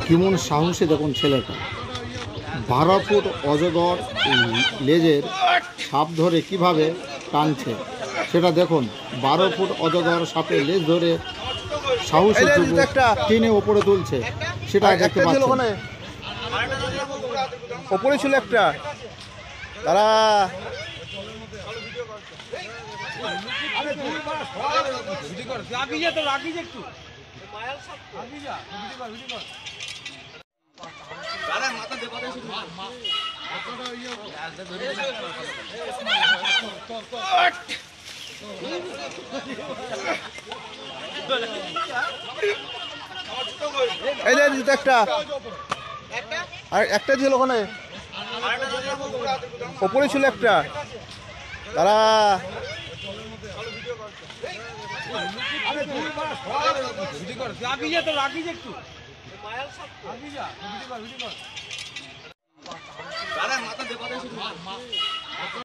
কেমন সাহসী দেখুন ছেলেটা। 12 ফুট অজগর লেজের সাপ ধরে কিভাবে টানছে সেটা দেখুন। 12 ফুট অজগর সাপের লেজ ধরে সাহসী টেনে ওপরে তুলছে সেটা দেখতে পাচ্ছেন। ওপরে ছিল একটা, তারা এই যে একটা, আর একটা ছিল ওখানে, ওপরে ছিল একটা, তারা মাথা